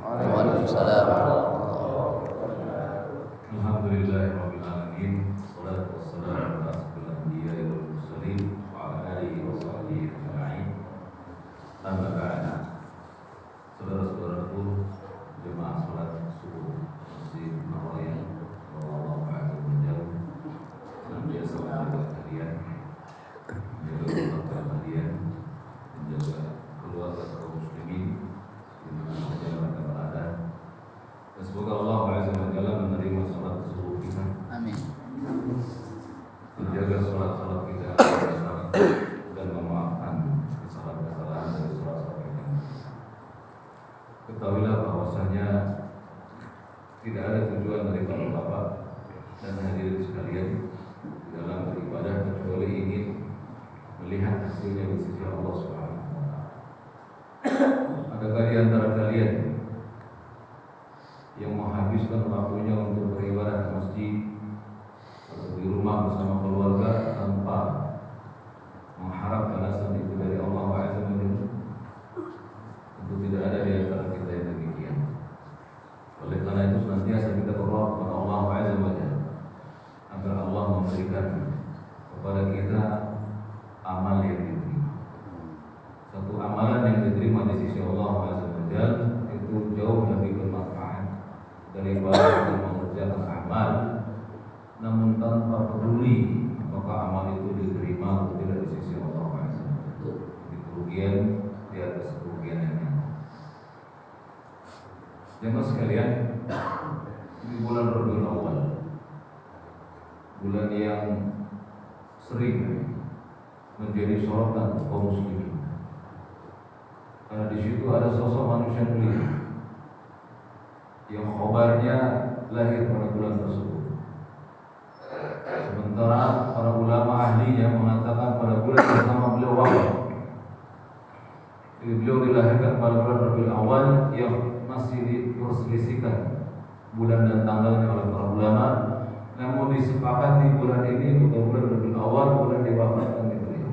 Waalaikumsalam. Alhamdulillahirabbil alamin. Wassalatu wassalamu ala asyrofil anbiya'i wal mursalin wa ala alihi wa sahbihi ajma'in. Amma ba'da. Saudara-saudaraku jemaah salat subuh Masjid Nawawi sallallahu alaihi wasallam, senantiasa menjaga kalian, menjaga keluarga kalian, menjaga keluarga kaum muslimin di mana saja mereka berada. Dan semoga Allah Azza wa Jalla menerima salat subuh kita. Amin. Menjaga salat-salat kita dan memaafkan kesalahan-kesalahan dari salat-salat kita. Ketahuilah bahwasanya tidak ada tujuan dari bapak-bapak dan hadirin sekalian dalam beribadah kecuali ingin melihat hasilnya di sisi Allah Subhanahu wa taala. Adakah di antara kalian yang menghabiskan waktunya untuk beribadah ke masjid atau di rumah bersama keluarga tanpa mengharap balasan itu dari Allah Azza wa Jalla? Tentu tidak ada di antara kita yang demikian. Oleh karena itu senantiasa kita berdoa kepada Allah Azza wa Jalla agar Allah memberikan kepada kita amal yang diterima. Satu amalan yang diterima di sisi Allah Azza wa Jalla itu jauh lebih bermanfaat daripada kita mengerjakan amal namun tanpa peduli apakah amal itu diterima atau tidak di sisi Allah Azza wa Jalla. Di kerugian di atas kerugian yang nyata. Jemaah sekalian, di bulan Rabiul Awal, bulan yang sering menjadi sorotan kaum muslimin, karena di situ ada sosok manusia mulia yang khabarnya lahir pada bulan tersebut. Sementara para ulama ahlinya mengatakan pada bulan yang sama beliau wafat. Jadi beliau dilahirkan pada bulan Rabiul Awal yang masih diperselisihkan bulan dan tanggalnya oleh para ulama, namun disepakati bulan ini bukan bulan Rabiul Awal, bulan diwafatkan beliau.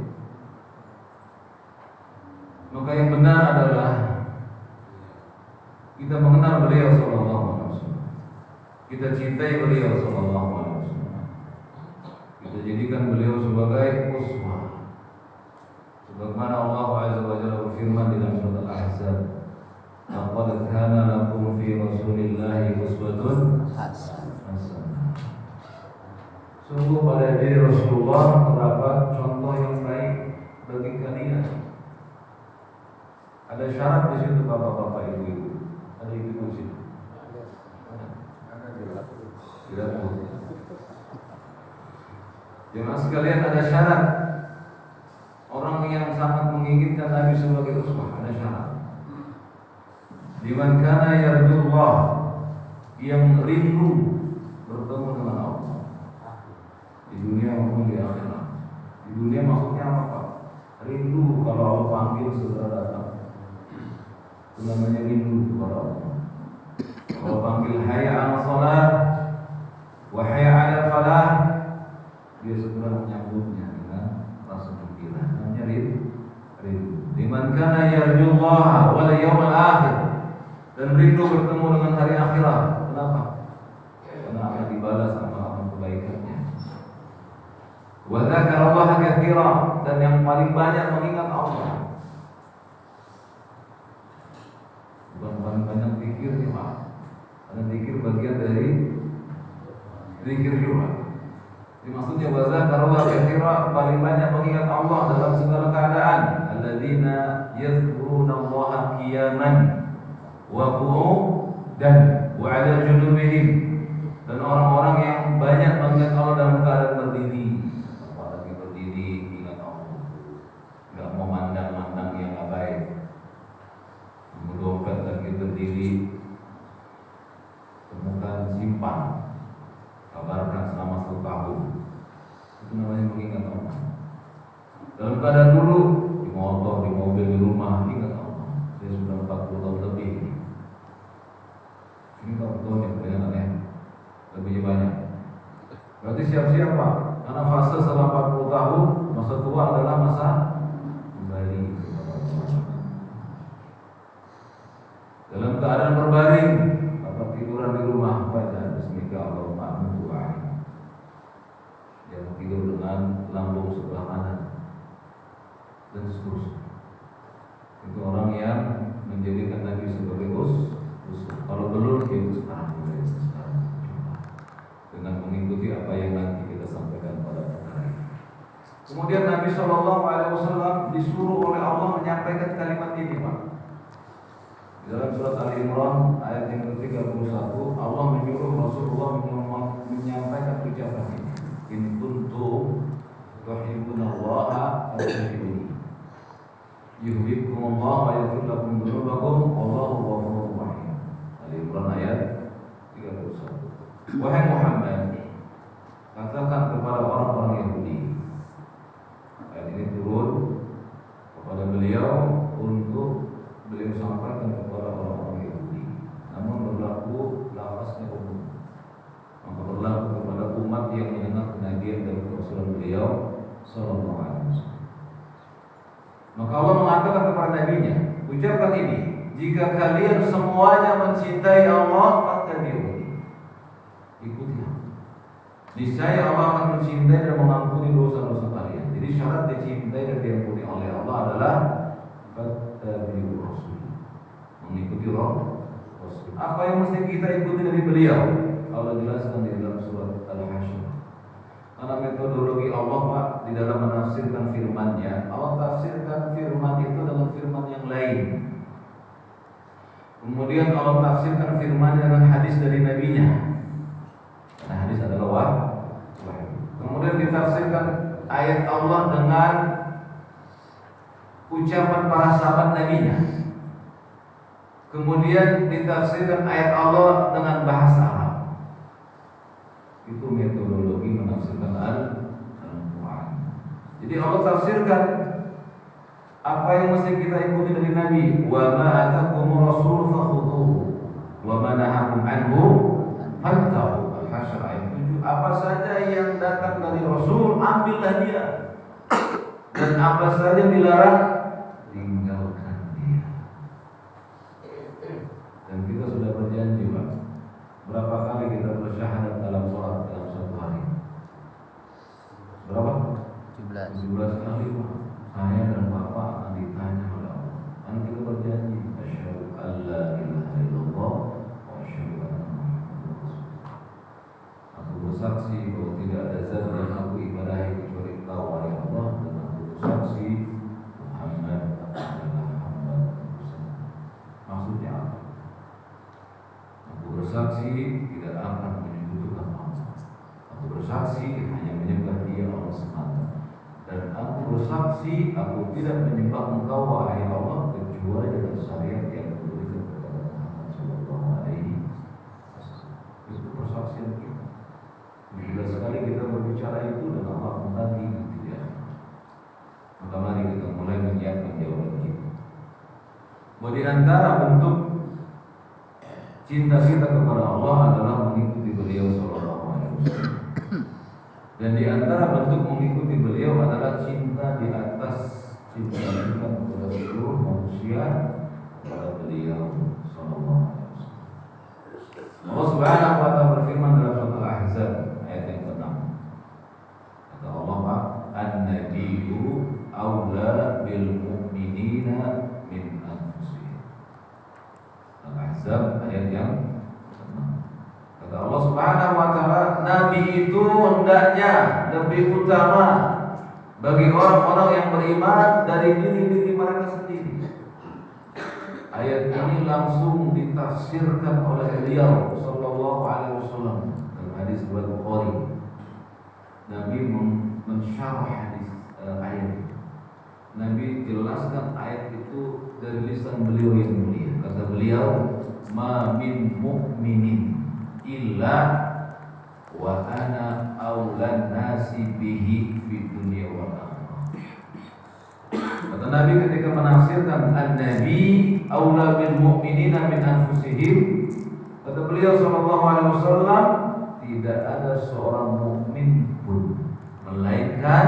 Maka yang benar adalah kita mengenal beliau sallallahu alaihi wasallam. Kita cintai beliau sallallahu alaihi wasallam. Kita jadikan beliau sebagai uswah. Sebagaimana Allah Azza wa Jalla berfirman di dalam surat Al-Ahzab, "Laqad kana lakum fi Rasulillahi uswatun hasanah." Sungguh pada diri Rasulullah terdapat contoh yang baik bagi kalian. Ada syarat di situ bapak-bapak, ibu-ibu. Ada ibu-ibu di situ. Tidak boleh. Jemaah sekalian, ada syarat. Orang yang sangat menginginkan Nabi sebagai uswah, ada syarat. Liman kana yarjullah, yang rindu bertemu dengan Allah di dunia maupun di akhirat. Di dunia maksudnya apa, Pak? Rindu kalau Allah panggil segera datang. Itu namanya rindu kepada Allah. Kalau panggil hayya 'ala shalah wa hayya 'ala falah, dia segera menyambutnya dengan rasa gembira. Namanya rindu. Liman kana yarjullaha wal yawmal akhir, dan rindu bertemu dengan hari akhirat. Kenapa? Karena akan dibalas amal-amal kebaikannya. Wa dzakarallaha katsira, dan yang paling banyak mengingat Allah. Bukan paling banyak zikir nih, Pak. Karena zikir bagian dari zikir juga. Jadi maksudnya wa dzakarallaha katsira, paling banyak mengingat Allah dalam segala keadaan. Alladzina yadhkurunallaha qiyaman wa qu'udan wa 'ala junubihim, dan orang-orang yang banyak mengingat Allah dalam keadaan berdiri. Apalagi berdiri ingat Allah, enggak mau mandang-mandang yang abai. Dompet lagi berdiri, temukan, simpan, kabarkan selama 1 tahun. Itu namanya mengingat Allah. Dalam keadaan dulu di motor, di mobil, di rumah, ingat Allah. Saya sudah 40 tahun lebih. Ini 40 tahun yang banyak ya, lebihnya banyak. Berarti siap-siap, Pak. Karena fase setelah 40 tahun, masa tua adalah masa kembali. Dalam keadaan berbaring atau tiduran di rumah, baca bismika Allahumma amantu wa'ala. Yang tidur dengan lambung sebelah kanan dan seterusnya. Itu orang yang menjadikan Nabi sebagai usul. Kalau belum, ya sekarang mulai sekarang coba dengan mengikuti apa yang nanti kita sampaikan pada perkara ini. Kemudian Nabi SAW disuruh oleh Allah menyampaikan kalimat ini, Pak. Di dalam surat Ali Imran ayat yang ke-31, Allah menyuruh Rasulullah menyampaikan ucapan ini. In kuntum tuhibbunallaha fattabi'uni yuhibbukumullah wa yaghfir lakum dzunubakum wallahu ghafurur rahim. Ali Imran ayat 31. Wahai Muhammad, katakan kepada orang-orang Yahudi. Ayat ini turun kepada beliau untuk beliau sampaikan kepada orang-orang Yahudi. Namun berlaku lafaznya umum. Maka berlaku kepada umat yang mendengar kenabian dari Rasulullah beliau sallallahu alaihi wasallam. Maka Allah mengatakan kepada nabinya, ucapkan ini, jika kalian semuanya mencintai Allah, fattabi'uni. Ikutilah. Niscaya Allah akan mencintai dan mengampuni dosa-dosa kalian. Jadi syarat dicintai dan diampuni oleh Allah adalah fattabi'ur rasul. Mengikuti Rasul. Apa yang mesti kita ikuti dari beliau? Allah jelaskan di dalam surat Al-Hasyr. Karena metodologi Allah, Pak, di dalam menafsirkan firman-Nya, Allah tafsirkan firman itu dengan firman yang lain. Kemudian Allah tafsirkan firman dengan hadis dari nabinya. Karena hadis adalah wahyu. Kemudian ditafsirkan ayat Allah dengan ucapan para sahabat nabinya. Kemudian ditafsirkan ayat Allah dengan bahasa Arab. Itu metodologi menafsirkan Al-Quran. Jadi Allah tafsirkan apa yang mesti kita ikuti dari Nabi. Wa ma atakumur rasul fakhudhuhu wa ma nahakum anhu fantahu. Al-Hasyr ayat 7. Apa saja yang datang dari Rasul, ambillah dia. Dan apa saja dilarang, tinggalkan dia. Dan kita sudah berjanji, Pak. Berapa kali kita bersyahadat dalam sholat dalam satu hari? Berapa? 17 kali, Pak. Saya dan Bapak akan ditanya oleh Allah. Dan kita berjanji, asyhadu an la ilaha illallah wa asyhadu anna Muhammadar Rasulullah. Aku bersaksi bahwa tidak ada zat yang aku ibadahi kecuali Engkau, wahai Allah, dan aku bersaksi Muhammad adalah hamba dan utusannya. Maksudnya apa? Aku bersaksi tidak akan menyekutukan Allah. Aku bersaksi hanya menyembah Dia Allah semata. Dan aku bersaksi aku tidak menyembah Engkau, wahai Allah, kecuali dengan syariat yang diberikan kepada Muhammad sallallahu alaihi wasallam. Itu persaksian kita. Bila sekali kita berbicara itu dan Allah menghendaki tidak. Maka mari kita mulai menyiapkan jawaban kita. Bahwa di antara bentuk cinta kita kepada Allah adalah mengikuti beliau sallallahu alaihi wasallam. Dan di antara bentuk mengikuti beliau adalah cinta di atas cinta kita kepada seluruh manusia kepada beliau sallallahu alaihi wasallam. Allah Subhanahu wa taala berfirman dalam surat Al-Ahzab ayat yang ke-6. Kata Allah, "An-nabiyyu aula bil mu'minina min anfusihim." Al-Ahzab ayat yang ke-6. Kata Allah Subhanahu wa taala, nabi itu hendaknya lebih utama bagi orang-orang yang beriman dari diri-diri mereka sendiri. Ayat ini langsung ditafsirkan oleh beliau sallallahu alaihi wasallam dalam hadis riwayat Bukhari. Nabi mensyarah hadis ayat itu. Nabi jelaskan ayat itu dari lisan beliau yang mulia. Kata beliau, "Ma min mu'minin illa wa ana aulan nasi bihi fi dunya wal akhirah." Kata Nabi ketika menafsirkan an-nabi aula bil mu'minina min anfusihim, kata beliau sallallahu alaihi wasallam, tidak ada seorang mukmin pun melainkan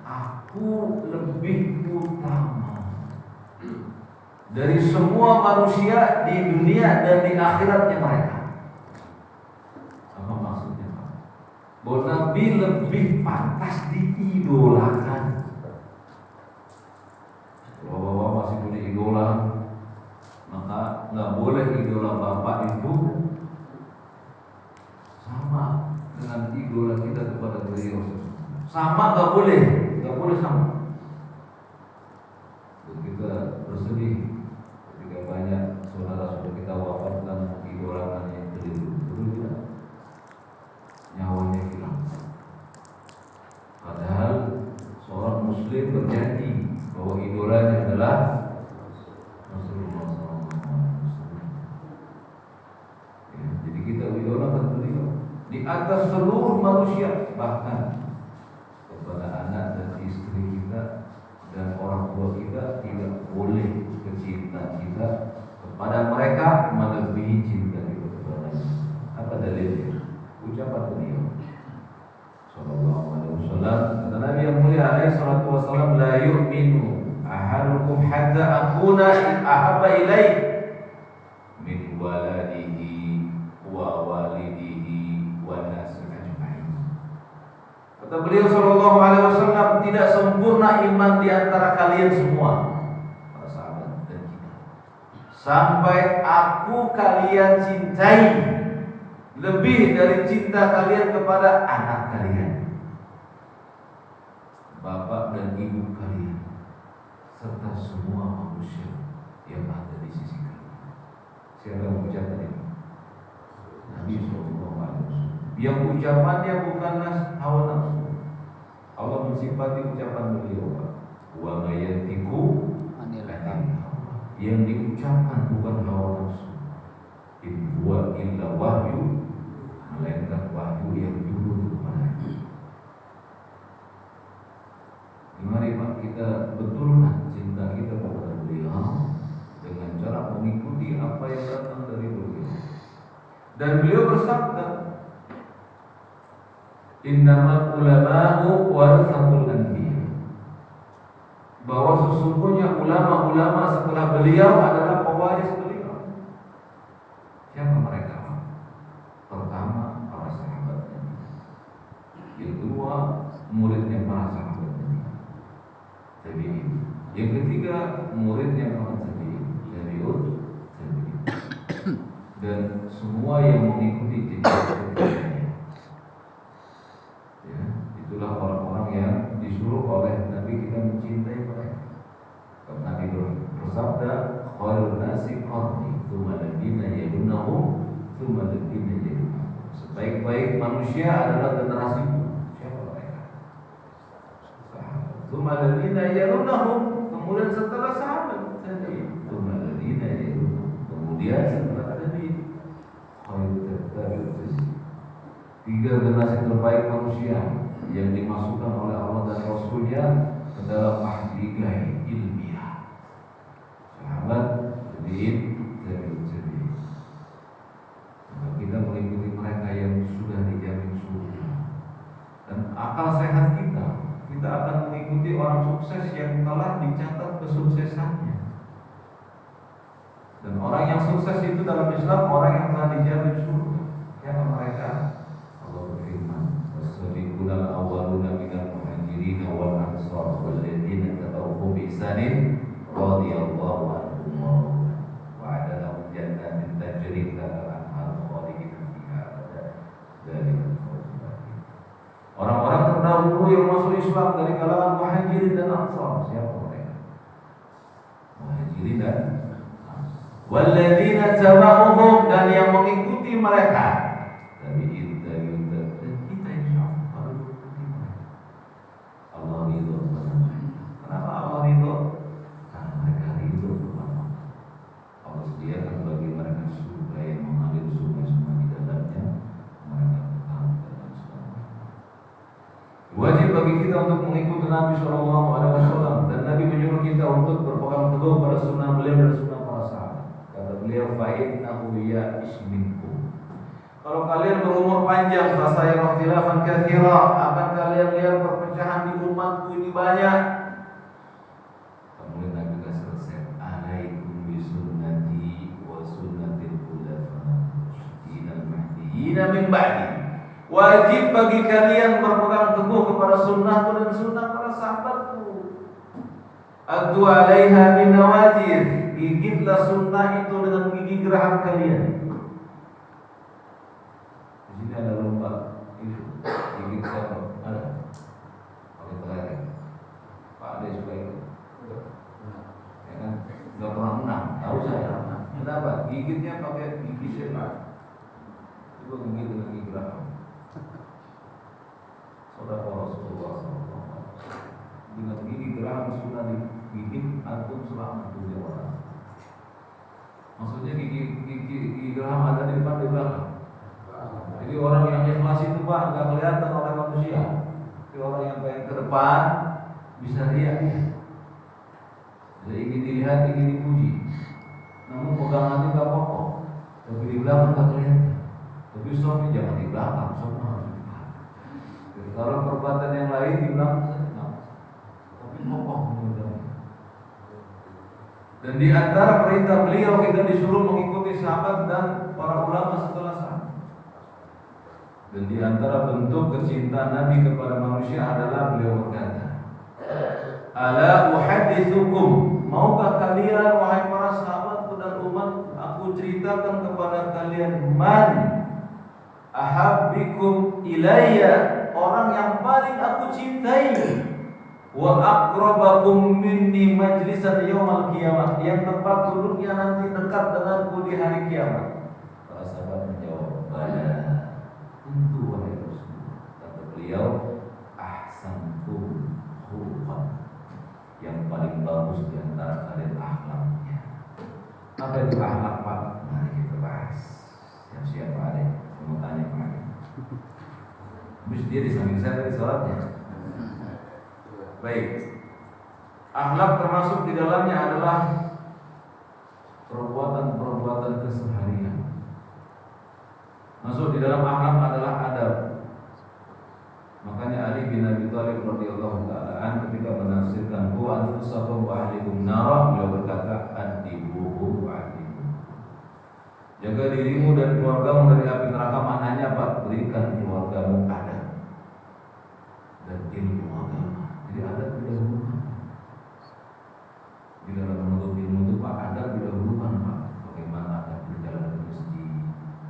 aku lebih utama dari semua manusia di dunia dan di akhiratnya mereka. Apa maksudnya? Bahwa Nabi lebih pantas diidolakan. Kalau bapak masih punya idola, maka nggak boleh idola bapak itu sama dengan idola kita kepada beliau. Sama nggak boleh sama. Kita bersedih ketika banyak saudara-saudara kita wafat dan idolakannya beliau. Tidak, nyawanya hilang. Padahal seorang muslim berjanji bahwa idolanya adalah Rasulullah SAW. Ya, jadi kita idolakan beliau di atas seluruh manusia, bahkan kepada anak dan istri kita dan orang tua kita tidak boleh kecintaan kita kepada mereka melebihi cinta kita kepadanya. Apa dalilnya? Ucapan beliau sallallahu alaihi wasallam, kata Nabi yang mulia alaihi salatu wasallam, la yu'minu ahadukum hatta akuna ahabba ilai min waladihi wa walidihi wa nasi ajma'in. Kata beliau sallallahu alaihi wasallam, tidak sempurna iman di antara kalian semua, para sahabat dan kita, sampai aku kalian cintai lebih dari cinta kalian kepada anak kalian, bapak dan ibu kalian, serta semua manusia yang ada di sisi kalian. Siapa yang mengucapkan ini? Nabi sallallahu alaihi wasallam. Yang ucapannya bukanlah hawa nafsu. Allah mensifati ucapan beliau, wa mayantiku anil hawa. Yang diucapkan bukan hawa nafsu. In huwa illa wahyu, melainkan wahyu yang turun kepadanya. Mari Pak, kita betulkan cinta kita kepada beliau dengan cara mengikuti apa yang datang dari beliau. Dan beliau bersabda, innamal ulama'u warathatul anbiya, bahwa sesungguhnya ulama-ulama setelah beliau adalah pewaris beliau. Siapa mereka? Pertama, para sahabatnya. Yang kedua, muridnya para sahabatnya. Tabi'in. Yang ketiga, muridnya para tabi'in. Tabi'ut, tabi'in. Dan semua yang mengikuti jejak-jejaknya. Ya, itulah orang-orang yang disuruh oleh Nabi kita mencintai mereka. Nabi bersabda, khairun nasi qarni, tsumma alladziina yalunahum, tsumma alladziina yalunahum. Sebaik-baik manusia adalah generasiku. Siapa mereka? Sahabat. Tsumma alladziina yalunahum, kemudian setelah sahabat tadi, tsumma alladziina yalunahum, kemudian setelah tadi, khairut tabi'in. 3 generasi terbaik manusia yang dimasukkan oleh Allah dan Rasulnya ke dalam mahligai ilmiah. Sahabat, tabi'in, tabi'in. Maka kita mengikuti mereka yang sudah dijamin surga. Dan akal sehat kita akan mengikuti orang sukses yang telah dicatat kesuksesannya. Dan orang yang sukses itu dalam Islam orang yang telah dijamin surga. Siapa mereka? Allah berfirman, "Was-sabiqunal awwaluna minal muhajirin wal ansar walladzina tabauhum bi ihsanin radhiyallahu anhum wa wa'ada lahum jannatin tajri tahtaha al-anhar khalidina fiha abada dzalika al-fawzul adzim." Orang-orang terdahulu yang masuk Islam dari kalangan muhajirin dan ansar, siapa mereka? Muhajirin dan walladzina tabauhum, dan yang mengikuti mereka. Tabi'in, tabi'in, dan kita insyaallah harus mengikuti mereka. Allah ridho kepada mereka. Kenapa Allah ridho? Karena mereka ridho kepada Allah. Allah sediakan bagi mereka surga yang mengalir sungai-sungai di dalamnya. Mereka kekal dalam surga. Wajib bagi kita untuk mengikuti Nabi Sallallahu Alaihi Wasallam, dan Nabi menyuruh kita untuk berpegang teguh pada sunnah beliau dan sunnah para sahabat. Kata beliau, fa'innahu ya'ish minkum. Kalau kalian berumur panjang, fasaya ikhtilafan katsira, akan kalian lihat perpecahan di umatku ini banyak. Kemudian Nabi selesai, alaikum nabiyina min ba'di. Wajib bagi kalian berpegang teguh kepada sunnahku dan sunnah para sahabatku. Addu 'alaiha bin nawajid. Gigitlah sunnah itu dengan gigi geraham kalian. Di sini ada lomba itu. Gigit siapa? Ada. Pakai terakhir. Pak Ade suka itu. Ya kan? Gak pernah menang. Tahu saya. Kenapa? Gigitnya pakai gigi setan. Coba gigit dengan gigi geraham. Saudara Rasulullah SAW dengan gigi geraham sudah digigit antum selamat dunia orang. Maksudnya gigi geraham ada di depan di belakang. Jadi orang yang ikhlas itu Pak nggak kelihatan oleh manusia. Jadi orang yang pengen ke depan bisa lihat ya. Jadi ingin dilihat, ingin dipuji. Namun pegangannya nggak kokoh. Tapi di belakang nggak kelihatan. Tapi suami jangan di belakang, suami harus di depan. Jadi, kalau perbuatan yang lain di belakang saja, tapi kokoh menurut. Dan di antara perintah beliau kita disuruh mengikuti sahabat dan para ulama setelah sahabat. Dan di antara bentuk kecintaan Nabi kepada manusia adalah beliau berkata, "Ala uhadditsukum, maukah kalian wahai para sahabatku dan umat, aku ceritakan kepada kalian man ahabbikum ilayya, orang yang paling aku cintai, wa aqrabakum minni majlisan yaumal qiyamah, yang tempat duduknya nanti dekat denganku di hari kiamat." Para sahabat menjawab, "Bala, tentu wahai Rasul." Kata beliau, "Ahsantum khuluqan, yang paling bagus di antara kalian akhlaknya." Apa itu akhlak Pak? Mari kita bahas. Siap-siap Pak Ade, saya mau tanya Pak Ade. Habis dia di samping saya tadi sholatnya. Baik. Akhlak termasuk di dalamnya adalah perbuatan-perbuatan keseharian. Masuk di dalam akhlak adalah adab. Makanya Ali bin Abi Thalib radhiyallahu taala ketika menafsirkan wa anfusakum wa ahlikum nar, beliau berkata adibuhu wa adibuhu. Jaga dirimu dan keluargamu dari api neraka, maknanya apa? Berikan keluargamu adab dan ilmu agama. Jadi adab didahulukan. Di dalam menuntut ilmu itu Pak, adab didahulukan Pak. Bagaimana adab berjalan ke masjid,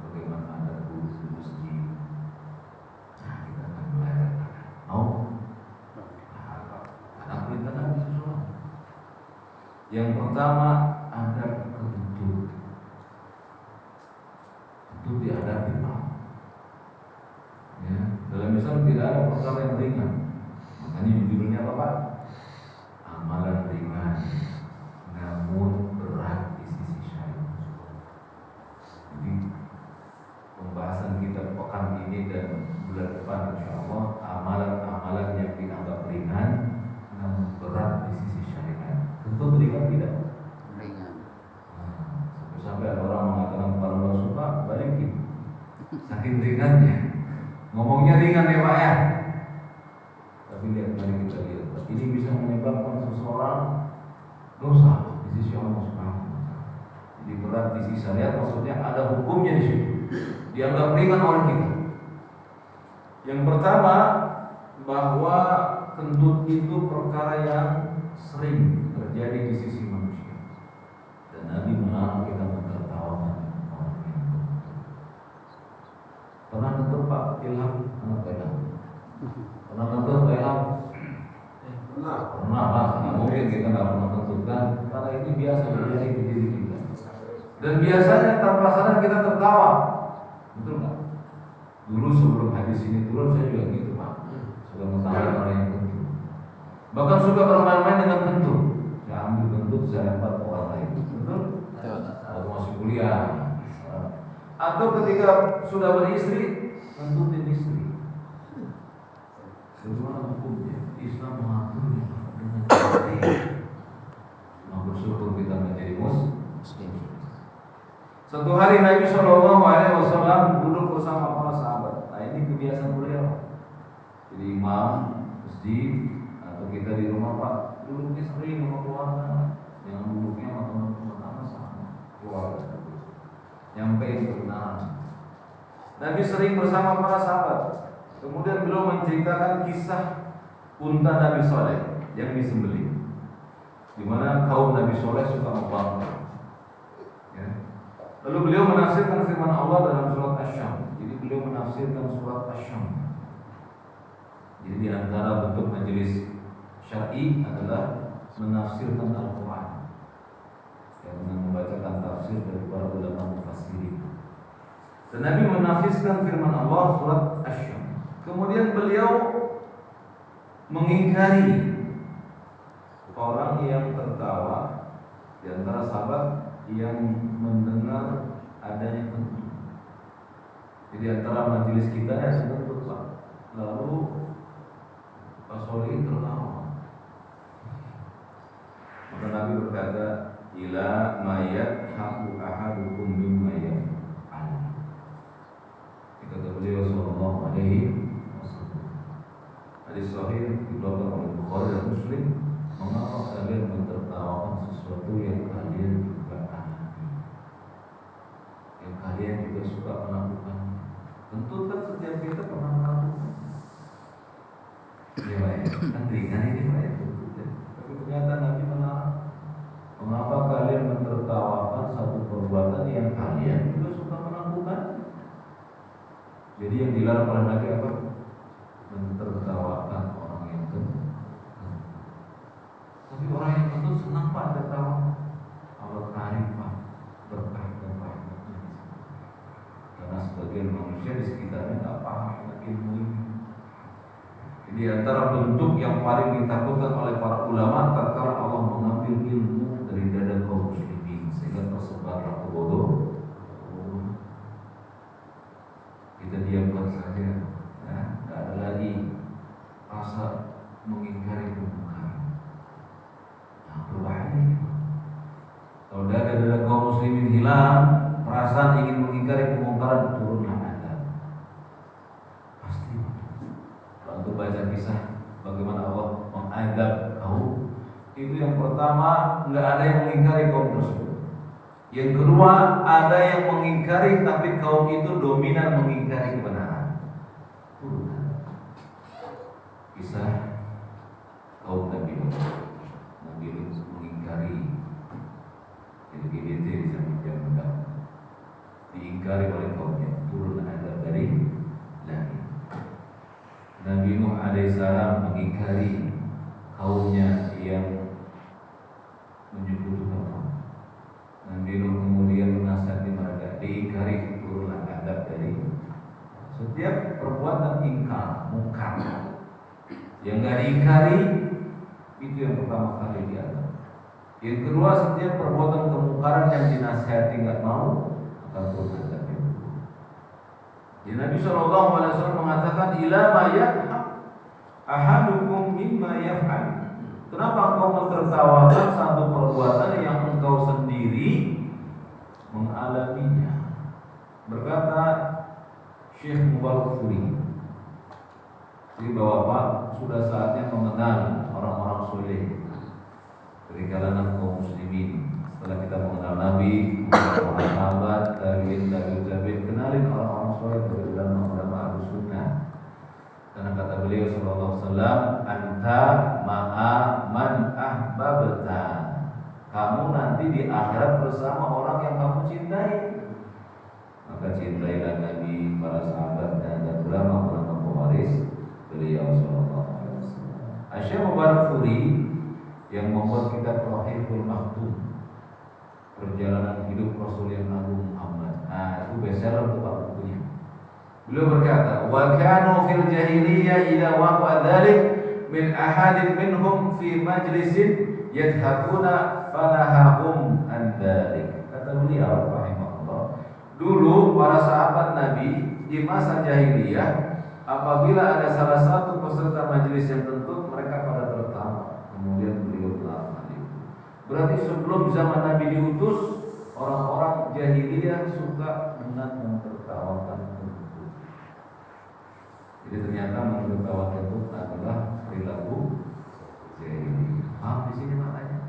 bagaimana adab duduk di masjid. Nah, kita akan belajar adab. Mau? Adab perintah Nabi sesuatu. Yang pertama adab kentut. Kentut dihadapi Pak. Ya, dalam Islam tidak ada perkara yang ringan. Makanya judulnya apa Pak? Amalan ringan namun berat di sisi syariat. Jadi pembahasan kita pekan ini dan bulan depan insyaallah, amalan-amalan yang dianggap ringan namun berat di sisi syariat. Tentu ringan tidak? Ringan. Sampai ada orang mengatakan kalau nggak suka balikin. Saking ringannya. Ngomongnya ringan ya Pak ya. Tapi lihat, mari kita lihat. Ini bisa menyebabkan seseorang dosa di sisi Allah Subhanahu wa taala. Jadi berat di sisi syariat maksudnya ada hukumnya di situ. Dianggap ringan oleh kita. Yang pertama, bahwa kentut itu perkara yang sering terjadi di sisi manusia. Dan Nabi melarang kita menertawakan orang yang kentut. Pernah kentut Pak Ilham? Pernah kentut Pak Ilham? Pernah lah, nggak mungkin kita nggak pernah tentukan karena ini biasa terjadi di diri kita. Dan biasanya tanpa sadar kita tertawa, betul nggak? Dulu sebelum hadis ini turun saya juga gitu Pak, suka mengetahui orang yang kentut. Bahkan suka bermain-main dengan kentut. Saya ambil kentut, saya lempar ke orang lain, betul? Kalau masih kuliah, atau ketika sudah beristri, kentutin istri. Bagaimana hukumnya? Islam mengaturnya dengan baik. Bersyukur kita menjadi muslim. Suatu hari Nabi SAW duduk bersama para sahabat. Nah ini kebiasaan beliau. Jadi imam masjid atau kita di rumah Pak, duduknya sering sama keluarga. Jangan duduknya sama teman-teman sama keluarga. Nyampein kebenaran. Nabi sering bersama para sahabat. Kemudian beliau menceritakan kisah unta Nabi Saleh yang disembelih, di mana kaum Nabi Saleh suka membangkang. Ya. Lalu beliau menafsirkan firman Allah dalam surat Asy-Syams. Jadi beliau menafsirkan surat Asy-Syams. Jadi di antara bentuk majelis syar'i adalah menafsirkan Al-Quran, yang membacakan tafsir dari para ulama mufassirin. Dan Nabi menafsirkan firman Allah surat Asy-Syams. Kemudian beliau mengingkari orang yang tertawa di antara sahabat yang mendengar adanya kentut. Jadi antara majelis kita ada kentut, Pak. Lalu Pak Solihin tertawa. Maka Nabi berkata, ila mayat haku ahadukum mimma yaf'al. Kata beliau sallallahu alaihi wasallam. Hadis sahih dikeluarkan oleh Bukhari dan Muslim. Mengapa kalian mentertawakan sesuatu yang kalian juga alami, yang kalian juga suka melakukan? Tentu kan setiap kita pernah melakukan. Ya Pak ya, kan ringan ini Pak ya. Tapi ternyata Nabi melarang. Mengapa kalian mentertawakan satu perbuatan yang kalian juga suka melakukan? Jadi yang dilarang oleh Nabi apa? Mentertawakan orang yang kentut. Tapi orang yang kentut senang Pak tertawa. Allah karim Pak, berkah dan rahmatnya. Karena sebagian manusia di sekitarnya tak paham ilmu ini. Jadi antara bentuk yang paling ditakutkan oleh para ulama tatkala Allah mengambil ilmu dari dada kaum muslimin sehingga tersebarlah kebodohan. Kita diamkan saja, ya, tidak ada lagi rasa mengingkari kemungkaran. Nah, berbahaya. Kalau dada kaum muslimin hilang, perasaan ingin mengingkari kemungkaran, turunlah azab. Pasti. Kalau untuk baca kisah bagaimana Allah mengazab kaum, itu yang pertama nggak ada yang mengingkari kaum tersebut. Yang kedua, ada yang mengingkari tapi kaum itu dominan mengingkari kebenaran. Kisah kaum Nabi Nuh. Nabi Nuh mengingkari LGBT di zaman dahulu. Diingkari oleh kaumnya, turun azab dari langit. Nabi Nuh alaihissalam mengingkari kaumnya yang menyekutukan Allah. Nabi Nuh kemudian menasihati mereka, diingkari, turunlah adab dari setiap perbuatan ingkar, mungkar. Yang enggak diingkari itu yang pertama kali diadab. Yang kedua, setiap perbuatan kemungkaran yang dinasihati enggak mau, akan turun adab. Jadi Nabi SAW mengatakan, ila ma yaf'al ahadukum mimma yaf'al. Kenapa engkau mentertawakan satu perbuatan yang engkau sendiri mengalaminya? Berkata Syekh Mubarakfuri, jadi Bapak sudah saatnya mengenal orang-orang soleh dari kalangan kaum muslimin. Setelah kita mengenal Nabi, mengenal para sahabat, tabi'in, kenalin orang-orang soleh dari ulama-ulama Ahlus Sunnah. Karena kata beliau sallallahu alaihi wasallam, anta ma'a man ahbabta. Kamu nanti di akhirat bersama orang yang kamu cintai. Maka cintailah Nabi, para sahabatnya dan ulama-ulama pewaris beliau sallallahu alaihi wasallam. Syekh Mubarakfuri yang membuat kitab Rahiful Maktum, perjalanan hidup Rasul yang Agung Muhammad. Nah, itu bestseller untuk bukunya. Beliau berkata, wa kanu fil jahiliyah idza waqa dzalik min ahadin minhum fi majlisin yadhakuna falahum an dzalik. Kata beliau rahimahullah, dulu para sahabat Nabi di masa jahiliyah apabila ada salah satu peserta majelis yang tentu mereka pada tertawa. Kemudian beliau melarang itu. Berarti sebelum zaman Nabi diutus, orang-orang jahiliyah suka dengan mentertawakan. Jadi ternyata mentertawakan itu adalah perilaku jahiliyah. Paham di sini maknanya?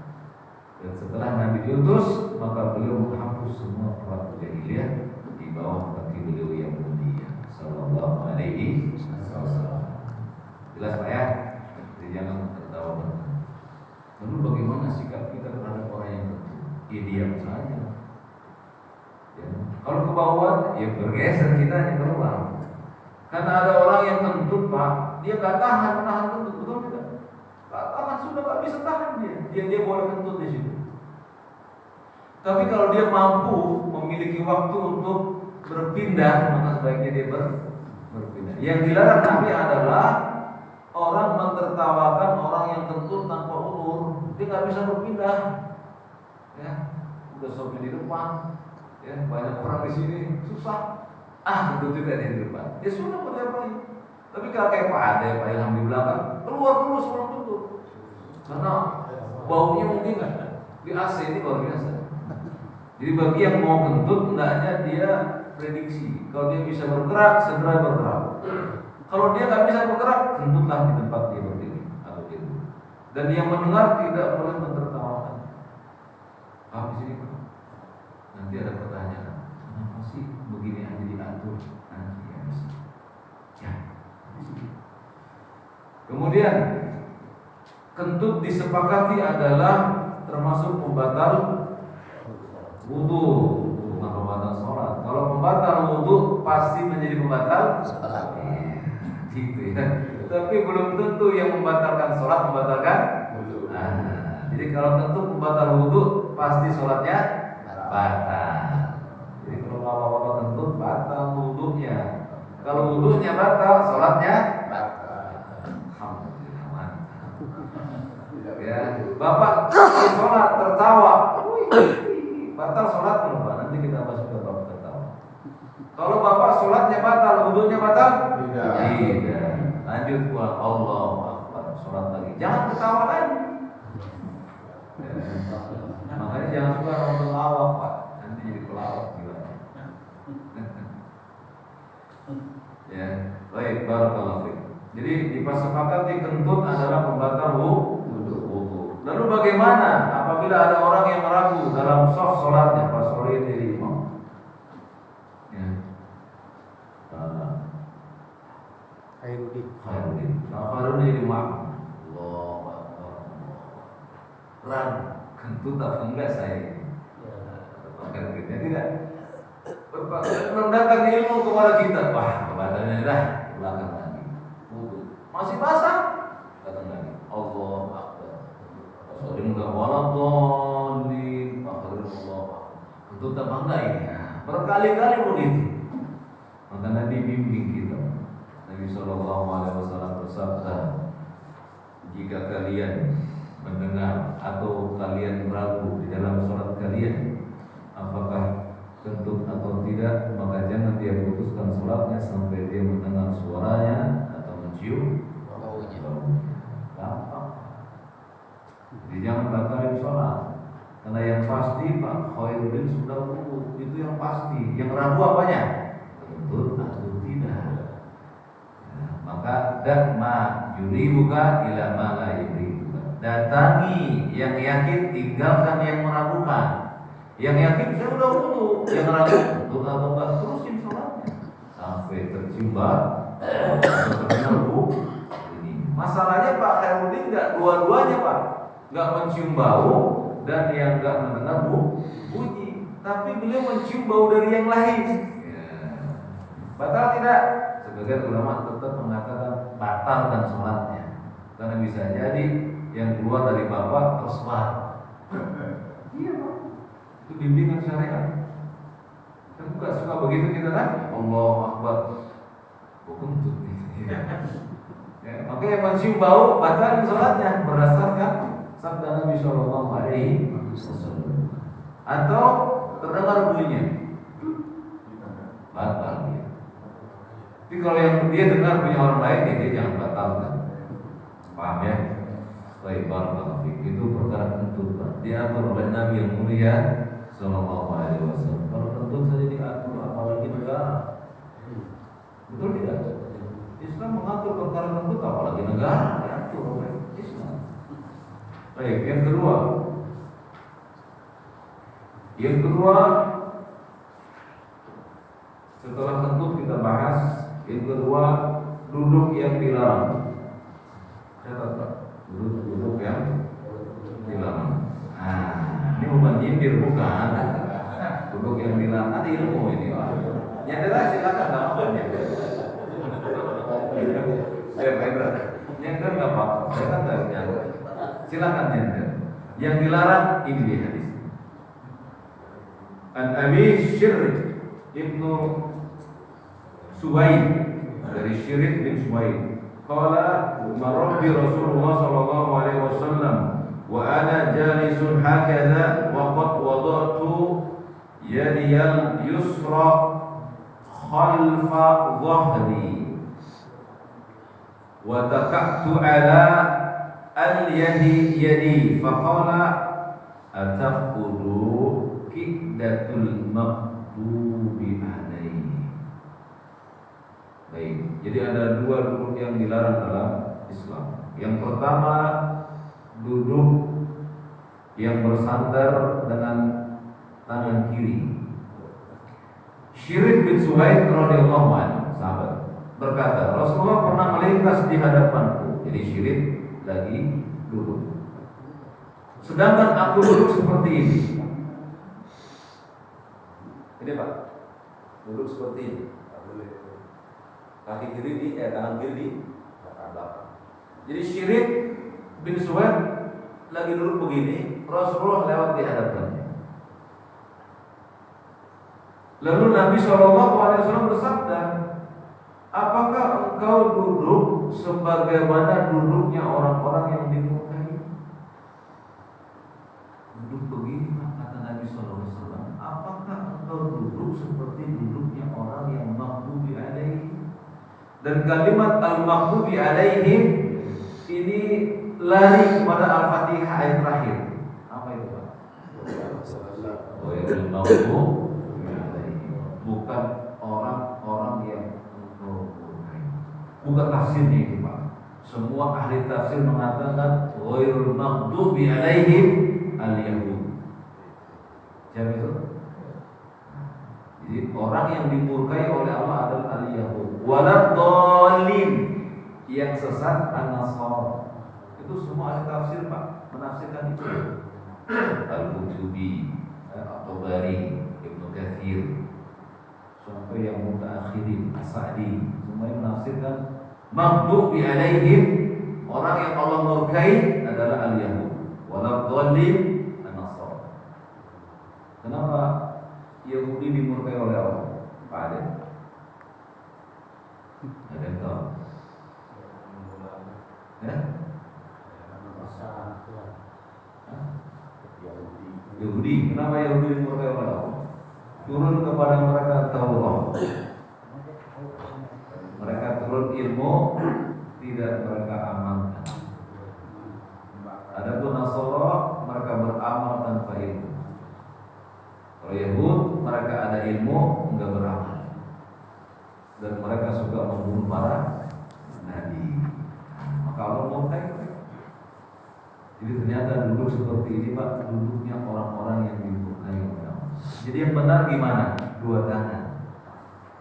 Dan setelah Nabi diutus, maka beliau menghapus semua perlaku jahiliyah di bawah kaki beliau yang mulia sallallahu alaihi wasallam. Jelas Pak ya? Jadi jangan tertawa. Lalu bagaimana sikap kita terhadap orang yang kentut? Ya diam saja. Ya. Kalau kebauan, ya bergeser kita hanya keluar. Karena ada orang yang kentut Pak, dia gak tahan menahan kentut, betul tidak? Gak tahan, sudah gak bisa tahan dia boleh kentut di situ. Tapi kalau dia mampu memiliki waktu untuk berpindah, maka sebaiknya dia berpindah. Yang dilarang Nabi adalah orang mentertawakan orang yang kentut tanpa ulur. Dia nggak bisa berpindah. Ya, udah sopir di depan. Ya, banyak orang di sini susah. Kentut juga dia di depan. Ya sudah mau diapain? Tapi kalau kayak Pak Ade, Pak Ilham di belakang, keluar dulu sebelum kentut. Karena baunya mungkin di AC ini luar biasa. Jadi bagi yang mau kentut, hendaknya dia prediksi. Kalau dia bisa bergerak, segera bergerak. Kalau dia nggak bisa bergerak, kentutlah di tempat dia berdiri atau tidur. Dan yang mendengar tidak boleh mentertawakan. Di sini Pak. Nanti ada pertanyaan, kenapa sih begini aja diatur? Nanti ya bisa. Ya. Kemudian kentut disepakati adalah termasuk pembatal wudu, bukan pembatal sholat. Kalau pembatal wudu pasti menjadi pembatal sholat. Gitu ya. Tapi belum tentu yang membatalkan sholat membatalkan wudu. Jadi kalau tentu pembatal wudu pasti sholatnya batal. Jadi kalau bapak-bapak kentut batal wudunya. Kalau wudunya batal, sholatnya batal. Alhamdulillah mantap. Ya, bapak sholat tertawa, batal sholat belum Pak? Nanti kita bahas juga bapak tertawa. Kalau bapak sholatnya batal, wudunya batal? Tidak. Lanjut pulang Allah Akbar, sholat lagi. Jangan ketawa lagi. Makanya jangan suka orang pelawak Pak. Nanti jadi pelawak juga. Ya, baik, barakallahu fiik. Jadi disepakati kentut adalah pembatal wudu. Lalu bagaimana apabila ada orang yang ragu dalam shaf sholatnya pas sholat diri imam? Ya. Khairuddin. Khairuddin jadi makmum. Allahu Akbar. Ragu kentut apa enggak saya? Ya tidak. Mendatang ilmu kepada kita. Wah, kebadannya dah belakang lagi. Wudu. Masih basah? Datang lagi. Allahu Akbar. Soalnya enggak waladhdallin. Allah. Kentut apa enggak ini? Berkali-kali begitu. Maka Nabi bimbing kita. Nabi SAW bersabda, jika kalian mendengar atau kalian ragu di dalam sholat kalian apakah kentut atau tidak, maka jangan dia putuskan sholatnya sampai dia mendengar suaranya atau mencium baunya. Gampang. Jadi jangan batalin sholat. Karena yang pasti Pak Khairuddin sudah wudu, itu yang pasti. Yang ragu apanya? Kentut atau tidak. Maka da'ma yuribuka ila ma la yuribuka. Datangi yang yakin, tinggalkan yang meragukan. Yang yakin saya udah wudu, yang ragu untuk atau enggak terusin sholatnya sampai tercium bau. Ini masalahnya Pak Khairuddin enggak dua-duanya Pak, enggak mencium bau dan yang enggak mendengar bunyi, tapi beliau mencium bau dari yang lain. Ya. Batal tidak? Sebagian ulama tetap mengatakan batalkan sholatnya karena bisa jadi yang keluar dari bapak tersebar. Iya Pak, itu bimbingan syariat. Kan bukan suka begitu kita kan? Allahu Akbar, kentut nih. Ya, makanya mencium bau batalkan sholatnya berdasarkan sabda Nabi Shallallahu Alaihi Wasallam. Atau terdengar bunyinya, batal dia. Tapi kalau yang dia dengar punya orang lain, dia jangan batalkan. Paham ya? Baik, barakallahu fiik. Itu perkara kentut diatur oleh Nabi yang mulia Sallallahu Alaihi Wasallam. Kalau kentut saja diatur, apalagi negara. Betul tidak? Islam mengatur perkara kentut, apalagi negara diatur oleh Islam. Baik, yang kedua, Yang kedua, setelah tentu kita bahas, yang kedua duduk yang dilarang. Catat Pak, duduk yang dilarang. Nah, ini bukan nyindir, bukan. Duduk yang dilarang, ada ilmu ini Pak. Nyender aja silakan, nggak apa-apa nyender. Nyender nggak apa-apa, saya kan nggak nyender. Silakan nyender. Yang dilarang ini di hadis. An Abi Syirr ibnu Suwaid, dari Syirr bin Suwaid. Qala marabbi Rasulullah sallallahu alaihi wasallam wa ana jalisun hakadha wa qad wada'tu yadi al-yusra khalfa dhahri wa taqa'tu ala al-yadi yadi faqala ataqudu qiddatul maghdubi alaihi. Baik, jadi ada dua duduk yang dilarang dalam Islam. Yang pertama, duduk yang bersandar dengan tangan kiri. Syirr bin Suwaid radhiyallahu anhu, sahabat, berkata, Rasulullah pernah melintas di hadapanku. Jadi Syirr lagi duduk, sedangkan aku duduk seperti ini. Ini Pak, duduk seperti ini. Kaki kiri di, tangan kiri di belakang. Jadi Syirr bin Suwaid lagi duduk begini, Rasulullah lewat di hadapannya. Lalu Nabi SAW bersabda, apakah engkau duduk sebagaimana duduknya orang-orang yang dimurkai? Duduk begini, kata Nabi SAW. Apakah engkau duduk seperti duduknya orang yang maghdubi alaihi? Dan kalimat al-maghdubi alaihim ini lari kepada Al-Fatihah ayat terakhir. Apa itu Pak? Bukan orang-orang yang murkai. Bukan tafsirnya itu Pak. Semua ahli tafsir mengatakan ghairul maghdubi alaihim al-yahud. Siapa itu? Jadi orang yang dimurkai oleh Allah adalah al-yahud. Waladhdallin, yang sesat an-nasara. Itu semua ahli tafsir Pak menafsirkan itu. Al-Qurtubi, At-Tabari, Ibnu Katsir, sampai yang mutaakhirin, As-Sa'di, semuanya menafsirkan maghdubi alaihim, orang yang Allah murkai adalah al-yahud. Waladhdallin an-nasara. Kenapa Yahudi dimurkai oleh Allah? Pak Aden, ada yang tahu? Ya? Yahudi, kenapa Yahudi dimurkai oleh Allah? Turun kepada mereka Taurat, mereka turun ilmu, tidak mereka amalkan. Adapun Nasara, mereka beramal tanpa ilmu. Kalau Yahud, mereka ada ilmu, enggak beramal, dan mereka suka membunuh para nabi. Maka Allah murkai. Jadi ternyata duduk seperti ini Pak, duduknya orang-orang yang dimurkai oleh Allah. Jadi yang benar gimana? Dua tangan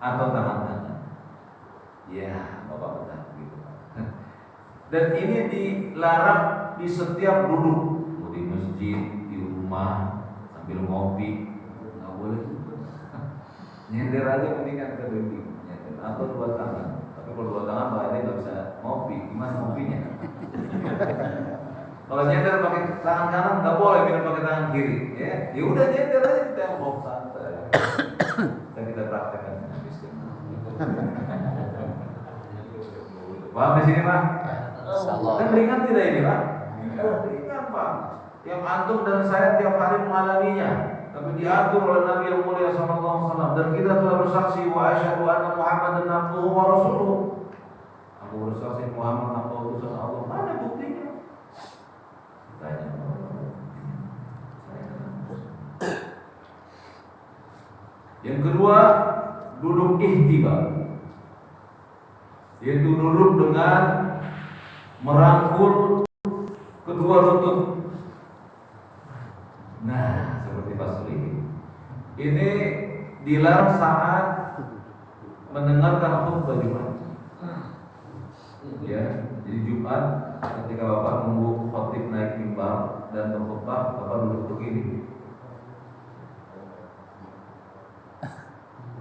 atau tangan-tangan? Ya, Bapak benar gitu Pak. Dan ini dilarang di setiap duduk, mau di masjid, di rumah, sambil ngopi, nggak boleh juga. Nyender aja mendingan ke dinding, nyender atau dua tangan. Tapi kalau dua tangan Pak ini nggak bisa ngopi, gimana ngopinya? Kalau nyender pakai tangan kanan nggak boleh, minum pakai tangan kiri. Ya udah nyender aja di tembok santai. Dan kita praktekkan habis. Paham di sini Pak? Kan ringan tidak ini Pak? Ringan Pak. Yang antum dan saya tiap hari mengalaminya, tapi diatur oleh Nabi yang mulia SAW. Dan kita telah bersaksi wa asyhadu anna Muhammadan abduhu wa rasuluhu. Aku bersaksi Muhammad adalah utusan Allah. Mana buktinya? Yang kedua, duduk ihtiba, yaitu duduk dengan merangkul kedua lutut. Nah, seperti Pak Suli. Ini dilarang saat mendengarkan khutbah Jumat. Ya, jadi Jumat ketika Bapak nunggu khotib naik mimbar dan berkhutbah, Bapak duduk begini.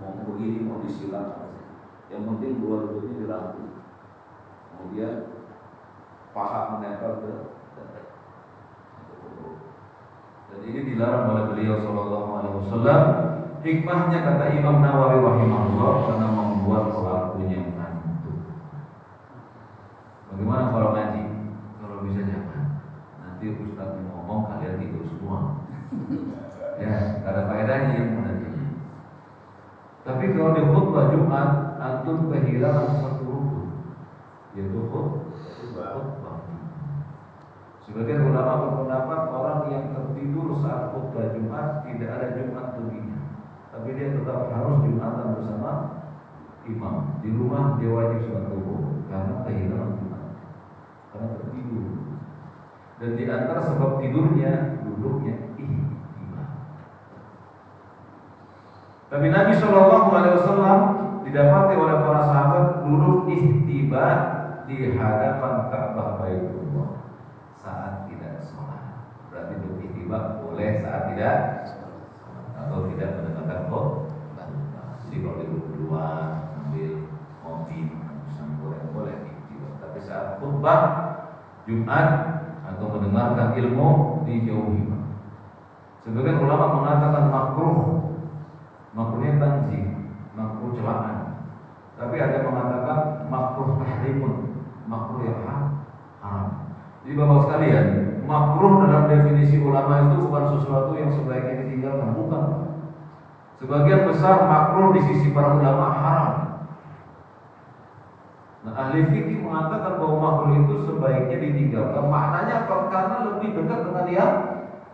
Mau begini, mau disilang. Yang penting dua lututnya dirangkul. Kemudian paha menempel ke dada. Dan ini dilarang oleh beliau sallallahu alaihi wasallam. Hikmahnya kata Imam Nawawi rahimahullah karena membuat pelakunya ngantuk. Bagaimana kalau ngaji? Kalau bisa jangan. Nanti ustaz ngomong kalian tidur semua. Ya, ada faedahnya yang nanti. Tapi kalau di khutbah Jumat antum kehilangan satu rukun, yaitu khutbah. Sebagian ulama berpendapat orang yang tertidur saat khutbah Jumat tidak ada Jumat baginya, tapi dia tetap harus Jumatan bersama imam. Di rumah dia wajib sholat zuhur karena kehilangan Jumat, karena tertidur. Dan di antara sebab tidurnya duduknya ihtiba. Tapi Nabi Shallallahu Alaihi Wasallam didapati oleh para sahabat duduk ihtiba di hadapan Ka'bah Baitullah saat tidak sholat. Berarti duduk ihtiba boleh saat tidak atau tidak mendengarkan khutbah. Jadi kalau duduk duluan ambil kopi boleh ihtiba. Tapi saat khutbah Jumat atau mendengarkan ilmu dijauhi. Sebagian ulama mengatakan makruhnya tanzih, makruh celaan. Tapi ada mengatakan makruh tahrimun, makruh yang haram. Jadi Bapak sekalian, makruh dalam definisi ulama itu bukan sesuatu yang sebaiknya ditinggalkan, bukan. Sebagian besar makruh di sisi para ulama haram. Nah, ahli fikih mengatakan bahwa makruh itu sebaiknya ditinggalkan. Maknanya apa? Karena lebih dekat dengan yang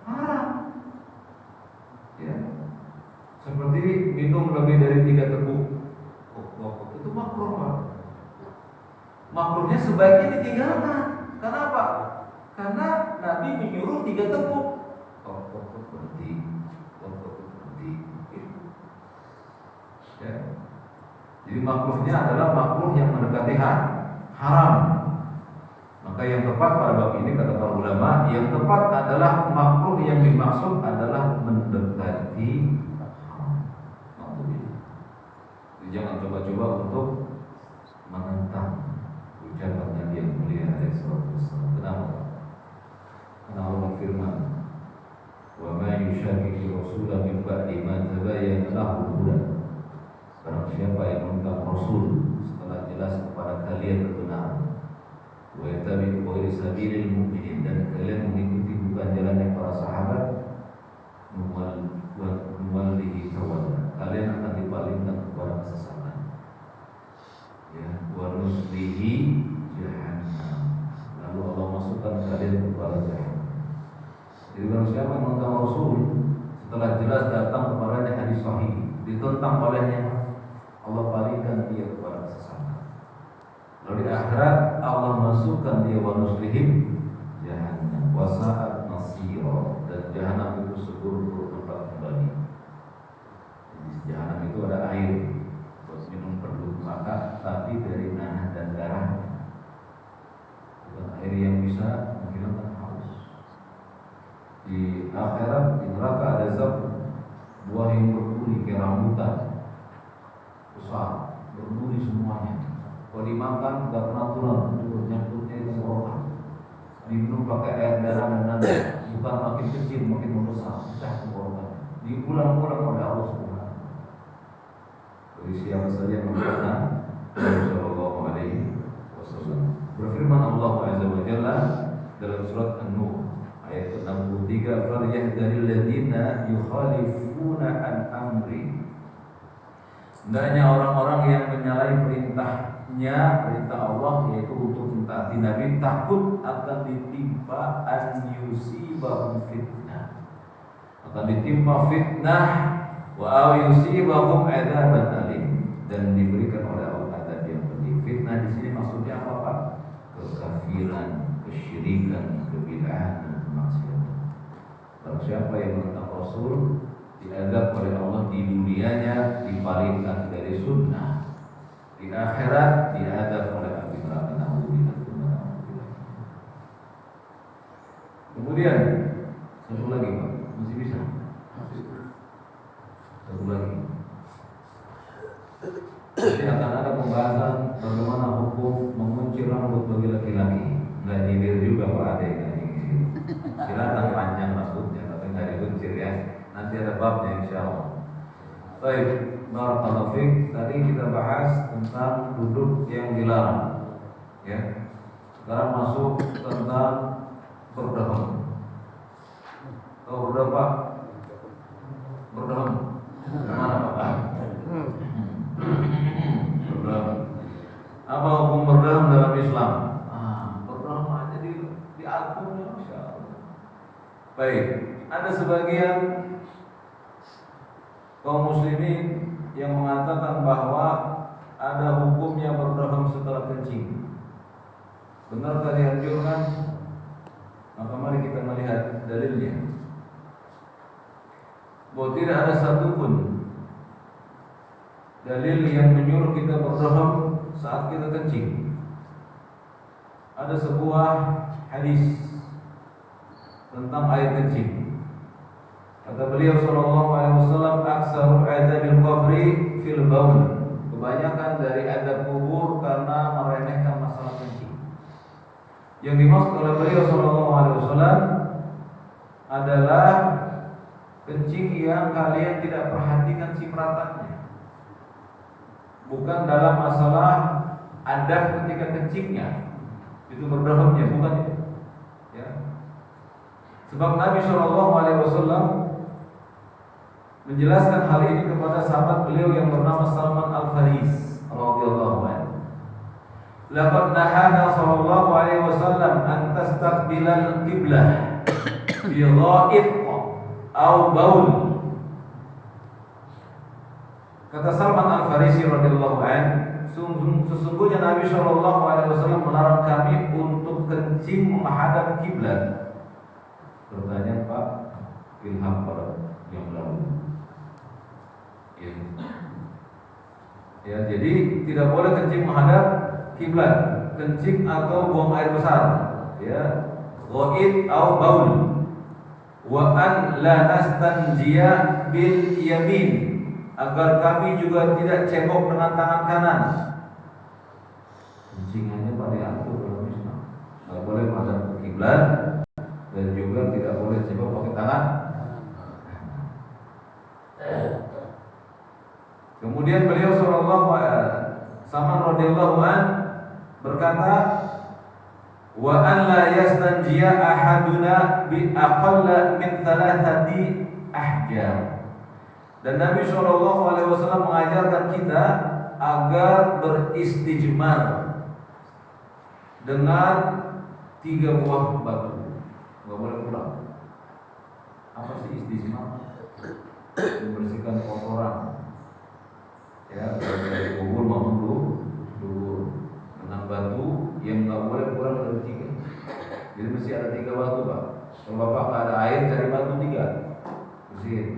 haram. Ya. Seperti minum lebih dari 3 teguk itu makruh, Pak. Makruhnya sebaiknya ditinggalkan. Kenapa? Karena Nabi menyuruh 3 teguk. Berhenti. Ya. Jadi makruhnya adalah makruh yang mendekati haram. Maka yang tepat pada bab ini kata para ulama, yang tepat adalah makruh yang dimaksud adalah mendekati haram. Jadi jangan coba-coba untuk menentang ucapan Nabi yang mulia alaihi salatu wassalam. Kenapa? Karena Allah berfirman, "Wa ma yushaqiqi rasulahu min ba'di ma tabayyana lahu al-huda." Barang siapa yang menentang Rasul setelah jelas kepada kalian kebenaran, wa yattabi'u ghayra sabilil mu'minin, dan kalian mengikuti bukan jalannya para sahabat, nuwallihi tawalla, kalian akan dipalingkan kepada kesesatan. Ya, wa nuslihi jahannam, lalu Allah masukkan kalian kepada jahannam. Jadi barang siapa yang menentang Rasul setelah jelas datang kepadanya hadis sahih, ditentang olehnya, Allah palingkan dia kepada kesesatan. Lalu di akhirat Allah masukkan dia wa nuslihim jahannam wa sa'at masira, dan jahannam itu seburuk-buruk tempat kembali. Jadi jahannam itu ada air buat minum perlu maka, tapi dari nanah dan darahnya, bukan air yang bisa menghilangkan haus. Di akhirat di neraka ada zat buah yang berduri kayak rambutan besar, berduri semuanya. Kalau dimakan nggak pernah turun, nyangkutnya itu tenggorokan. Diminum pakai air darah dan nanah, bukan makin kecil makin membesar, pecah tenggorokan. Diulang-ulang oleh Allah Subhanahu. Jadi siapa saja yang mengatakan Sallallahu Alaihi Wasallam. Berfirman Allah Azza wa Jalla dalam surat An-Nur ayat ke-63, "Falyahdharil ladzina yukhalifuna an amri." Hendaknya orang-orang yang menyalahi perintah Allah, yaitu untuk mentaati Nabi, takut akan ditimpa an yusibahum fitnah, akan ditimpa fitnah, wa aw yusibahum adzaban alim, dan diberikan oleh Allah azab yang pedih. Fitnah di sini maksudnya apa, Pak? Kekafiran, kesyirikan, kebid'ahan, dan kemaksiatan. Kalau siapa yang menentang Rasul diazab oleh Allah di dunianya, dipalingkan dari sunnah, di akhirat diazab oleh api neraka. Kemudian satu lagi Pak, masih bisa? Satu lagi. Nanti akan ada pembahasan bagaimana hukum mengunci rambut bagi laki-laki. Nggak nyindir juga Pak Ade, nggak nyindir. Silakan panjang rambutnya, tapi nggak dikuncir ya. Nanti ada babnya insya Allah. Baik, barakallahu fiik. Tadi kita bahas tentang duduk yang dilarang. Ya. Sekarang masuk tentang berdaham. Tahu berdaham Pak? Berdaham. Mana Pak? Berdaham. Apa hukum berdaham dalam Islam? Berdaham aja diaturnya, Masya Allah. Baik, ada sebagian kaum muslimin yang mengatakan bahwa ada hukumnya berdaham setelah kencing. Benarkah dianjurkan? Maka mari kita melihat dalilnya. Bahwa tidak ada satupun dalil yang menyuruh kita berdaham saat kita kencing. Ada sebuah hadis tentang air kencing. Kata beliau sallallahu alaihi wasallam, "Aktsaru adabil qabri fil baul." Kebanyakan dari adab kubur karena meremehkan masalah kencing. Yang dimaksud oleh beliau sallallahu alaihi wasallam adalah kencing yang kalian tidak perhatikan cipratannya. Bukan dalam masalah adab ketika kencingnya, itu berdahamnya, bukan itu. Ya. Sebab Nabi sallallahu alaihi wasallam menjelaskan hal ini kepada sahabat beliau yang bernama Salman Al-Faris radhiyallahu anhu. Laqad nahana sallallahu alaihi wasallam an tastaqbilal qiblah bi gha'id aw baul. Kata Salman Al-Farisi radhiyallahu anhu, sesungguhnya Nabi sallallahu alaihi wasallam melarang kami untuk kencing menghadap kiblat. Pertanyaan Pak, ilham pada yang lalu. Ya, jadi tidak boleh kencing menghadap kiblat, kencing atau buang air besar, ya, ghaid atau baul. Wa an la nastanjiya bil yamin, agar kami juga tidak cebok dengan tangan kanan. Kencingannya pada diatur dalam Islam. Tidak boleh menghadap ke kiblat dan juga tidak boleh cebok pakai tangan. Kemudian beliau sallallahu Salman radhiyallahu an berkata, wa an la yastanjiya ahaduna bi aqalla min thalathati ahjar. Dan Nabi sallallahu alaihi wasallam mengajarkan kita agar beristijmar dengan 3 buah batu. Enggak boleh kurang. Apa sih istijmar? Membersihkan kotoran. Ya, dari kubur maupun dulu dengan batu yang nggak boleh kurang dari 3. Jadi mesti ada 3 batu Pak. Kalau Bapak nggak ada air, cari batu 3, bersihin.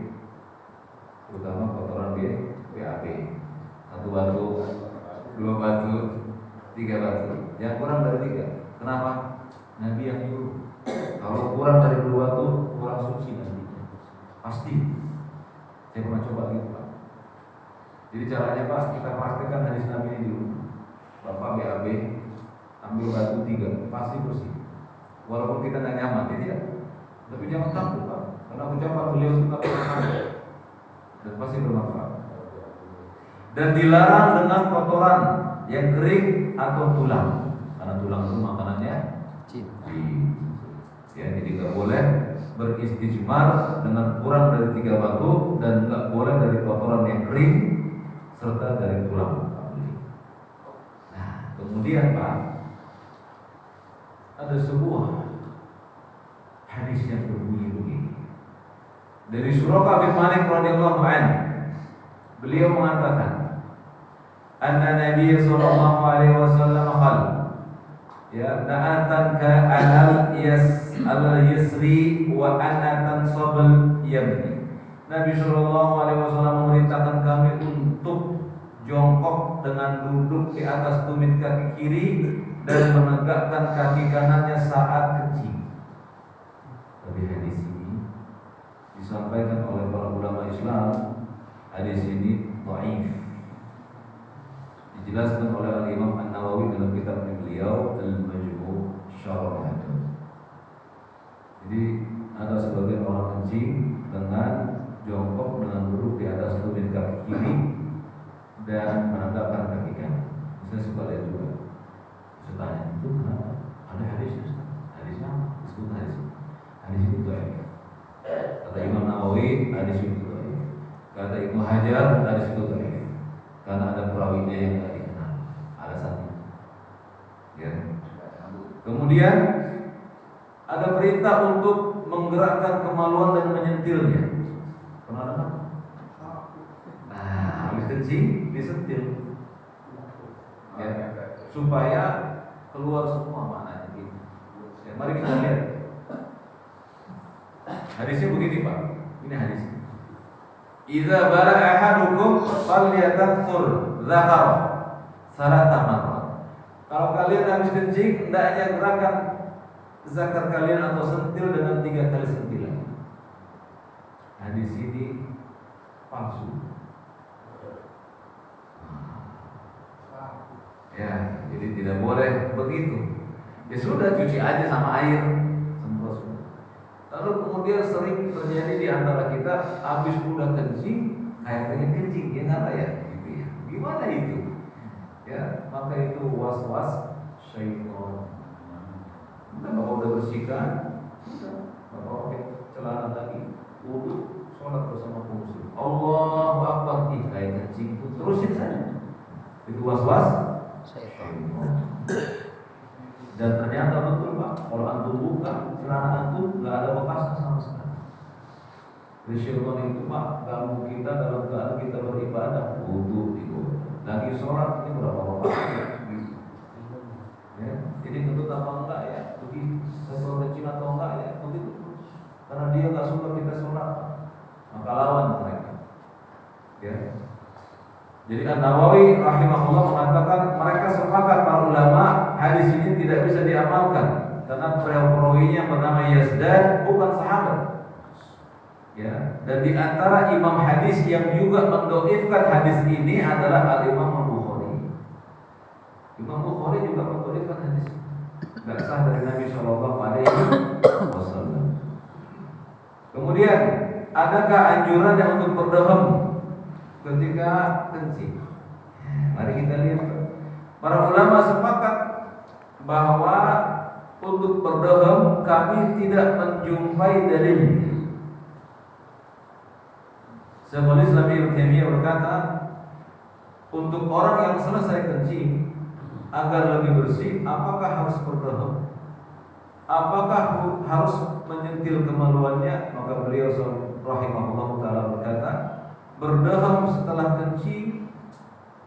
Terutama kotoran BAB. 1 batu, 2 batu, 3 batu. Yang kurang dari 3. Kenapa? Nabi yang nyuruh. Kalau kurang dari 2 batu, kurang suci nanti. Pasti. Saya pernah coba gitu Pak. Jadi caranya Pak, kita praktekkan hadis Nabi ini dulu. Bapak BAB, ambil batu 3, pasti bersih. Walaupun kita nggak nyaman, tidak. Tapi jangan takut Pak, karena ucapan beliau suka bermanfaat dan pasti bermanfaat. Dan dilarang dengan kotoran yang kering atau tulang, karena tulang itu makanannya ya, jadi nggak boleh beristijmar dengan kurang dari 3 batu dan nggak boleh dari kotoran yang kering serta dari tulang. Nah, kemudian Pak, ada sebuah hadis yang berbunyi begini. Dari Suraqah bin Malik radhiyallahu anhu, beliau mengatakan, anna Nabi sallallahu alaihi wasallam qala, ya na'atan ka al yasri wa anatan sabal yamni Nabi Shallallahu Alaihi Wasallam memerintahkan kami untuk jongkok dengan duduk di atas tumit kaki kiri dan menegakkan kaki kanannya saat kencing. Tapi hadis ini disampaikan oleh para ulama Islam, hadis ini dhaif. Dijelaskan oleh Al-Imam An-Nawawi dalam kitab beliau Al-Majmu' Syarah. Jadi ada sebagian orang kencing dengan jongkok dengan duduk di atas tumit kaki kiri dan menegakkan kaki kanan. Saya suka lihat juga. Saya tanya, itu kenapa? Ada hadisnya? Hadisnya apa? Disebut hadis. Hadis itu dhaif. Kata Imam Nawawi, hadis itu dhaif. Kata Ibnu Hajar, hadis itu dhaif. Karena ada perawinya yang tidak dikenal. Alasannya. Ya. Kemudian ada perintah untuk menggerakkan kemaluan dan menyentilnya. Pernah dengar? Nah, habis kencing disentil. Ya, supaya keluar semua maknanya gitu. Ya, mari kita lihat. Hadisnya begini, Pak. Ini hadis. Idza bara ahadukum falyatanthur dzakar salata marrat. Kalau kalian habis kencing, hendaknya gerakan zakar kalian atau sentil dengan 3 kali sentilan. Hadis ini palsu. Ya, jadi tidak boleh begitu. Ya sudah, cuci aja sama air, semprot. Lalu kemudian sering terjadi di antara kita, habis udah kencing, kayak pengen kencing, ya nggak ya? Gitu ya. Gimana itu? Ya, maka itu was-was syaitan. Bapak udah bersihkan, Bapak pakai celana tadi, wudu, sholat bersama kaum muslim. Allahu Akbar, kayak kencing itu terusin saja. Itu was-was syaitan. Dan ternyata betul, Pak, kalau antum buka celana antum nggak ada bekasnya sama sekali. Syaitan itu, Pak, ganggu kita dalam keadaan kita beribadah, wudu itu. Lagi sholat ini berapa bekasnya? Ya, jadi kentut apa enggak ya? Begitu, sesuatu kecil atau enggak ya? Begitu. Karena dia nggak suka kita sholat, maka lawan mereka. Ya. Jadi An-Nawawi rahimahullah mengatakan mereka sepakat para ulama hadis ini tidak bisa diamalkan karena perawinya bernama Yazdan bukan sahabat. Ya. Dan di antara imam hadis yang juga mendoifkan hadis ini adalah Al-Imam Al-Bukhari. Imam Bukhari juga mendoifkan hadis. Tidak sah dari Nabi Shallallahu Alaihi Wasallam. Kemudian adakah anjuran yang untuk berdoa ketika kencing? Mari kita lihat. Para ulama sepakat bahwa untuk berdoa kami tidak menjumpai dalil. Syekhul Islam Ibnu Taimiyah berkata, untuk orang yang selesai kencing agar lebih bersih, apakah harus berdoa? Apakah harus menyentil kemaluannya? Maka beliau rahimahullah taala berkata, berdoa setelah kencing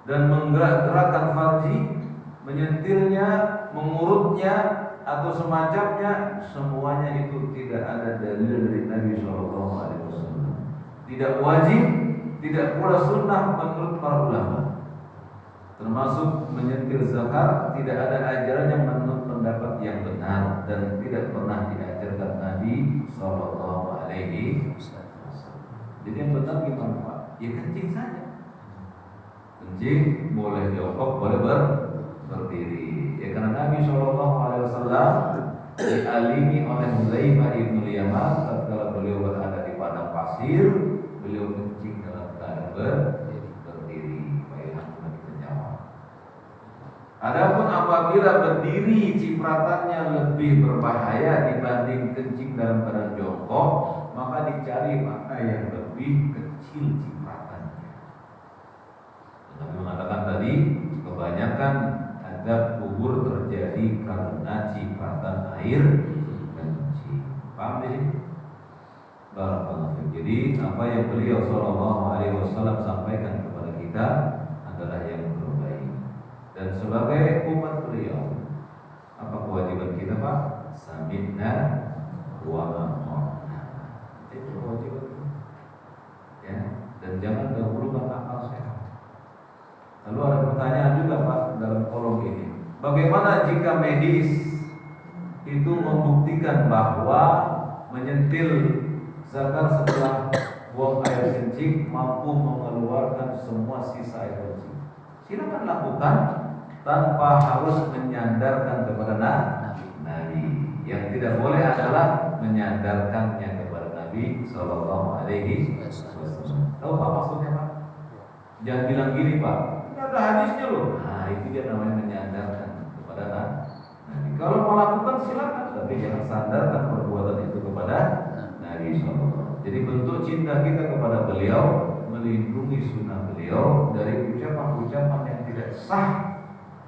dan menggerak-gerakkan farji, menyentilnya, mengurutnya atau semacamnya, semuanya itu tidak ada dalil dari Nabi Shallallahu Alaihi Wasallam. Tidak wajib, tidak pula sunnah menurut para ulama. Termasuk menyentil zakar, tidak ada ajaran yang menurut pendapat yang benar dan tidak pernah diajarkan Nabi Shallallahu Alaihi Wasallam. Jadi yang benar gimana, Pak? Ya kencing saja. Kencing boleh jongkok, boleh berdiri. Ya karena Nabi Shallallahu Alaihi Wasallam dialimi oleh Hudzaifah ibnu Yaman tatkala beliau berada di padang pasir, beliau kencing dalam keadaan berdiri. Bagaimana kita jawab? Adapun apabila berdiri cipratannya lebih berbahaya dibanding kencing dalam keadaan jongkok, maka dicari makna yang lebih kecil cipratannya. Nabi mengatakan tadi kebanyakan adab kubur terjadi karena cipratan air kencing. Paham di sini? Barakallahu. Jadi apa yang beliau Shallallahu Alaihi Wasallam sampaikan kepada kita adalah yang terbaik. Dan sebagai umat beliau, apa kewajiban kita, Pak? Sami'na wa ata'na. Itu kewajiban. ya, dan jangan dahulukan akal sehat. Lalu ada pertanyaan juga Pak dalam kolom ini, bagaimana jika medis itu membuktikan bahwa menyentil zakar setelah buang air kencing mampu mengeluarkan semua sisa air kencing? Silakan lakukan tanpa harus menyandarkan kepada Nabi. Yang tidak boleh adalah menyandarkannya kepada Nabi Sallallahu Alaihi Wasallam. Tahu Pak maksudnya Pak? Jangan bilang gini Pak, tidak ada hadisnya loh. Nah itu dia namanya menyandarkan kepada Nabi. Kalau mau lakukan silakan, tapi jangan sandarkan perbuatan itu kepada Nabi Sallallahu Alaihi Wasallam. Jadi bentuk cinta kita kepada beliau, melindungi sunnah beliau dari ucapan-ucapan yang tidak sah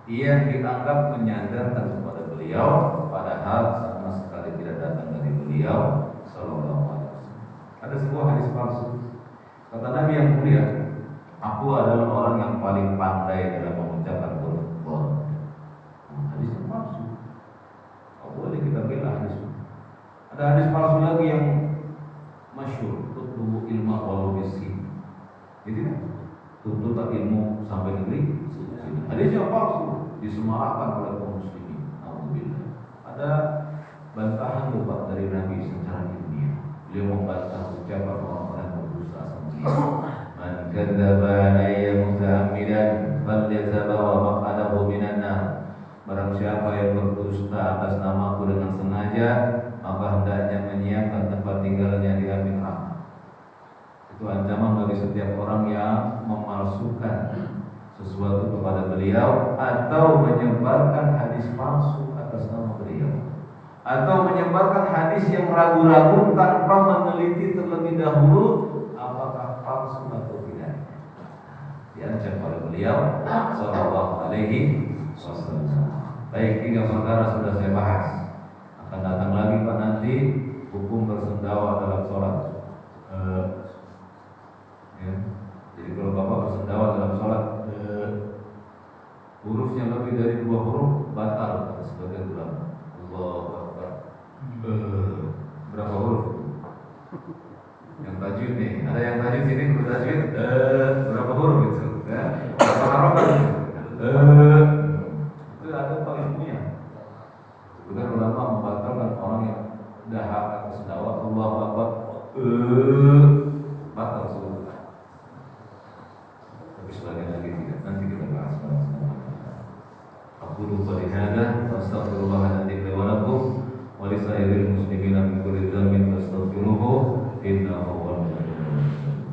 yang dianggap menyandarkan kepada beliau, padahal sama sekali tidak datang dari beliau Sallallahu Alaihi Wasallam. Ada sebuah hadis palsu. Kata Nabi yang mulia, aku adalah orang yang paling pandai dalam mengucapkan huruf qaf. Hadis yang palsu. Oh, boleh kita bela hadis. Ada hadis palsu lagi yang masyhur, tutlubu ilma walau bisi. Itu kan? Tuntut ilmu sampai negeri. Hadisnya palsu, disemarakkan oleh kaum muslimin. Alhamdulillah. Ada bantahan lupa dari Nabi secara ilmiah. Beliau membantah ucapan orang-orang yang berdusta sama dia. Man kadzdzaba alayya muta'ammidan falyatabawa maq'adahu minan nar. Barang siapa yang berdusta atas namaku dengan sengaja, maka hendaknya menyiapkan tempat tinggalnya di api neraka. Itu ancaman bagi setiap orang yang memalsukan sesuatu kepada beliau atau menyebarkan hadis palsu atas nama beliau, atau menyebarkan hadis yang ragu-ragu tanpa meneliti terlebih dahulu apakah palsu atau tidak. Diancam oleh beliau Sallallahu Alaihi Wasallam. Baik, 3 perkara sudah saya bahas. Akan datang lagi Pak nanti hukum bersendawa dalam sholat. Ya. Jadi kalau Bapak bersendawa dalam sholat, hurufnya lebih dari 2 huruf batal kata sebagian ulama. Allahu Akbar. Berapa huruf? Yang tajwid nih, ada yang tajwid sini bertajwid berapa huruf itu? Ya, berapa harokat? Itu ada Pak ilmunya. Sebenarnya ulama membatalkan orang yang dahak atau sendawa Allahu Akbar batal sebetulnya. Tapi sebagian lagi tidak. Nanti kita bahas. Aku lupa di hada, astagfirullahaladzim wa lakum wa li sairil muslimina min kulli dhanbin fastaghfiruhu innahu huwal ghafurur rahim.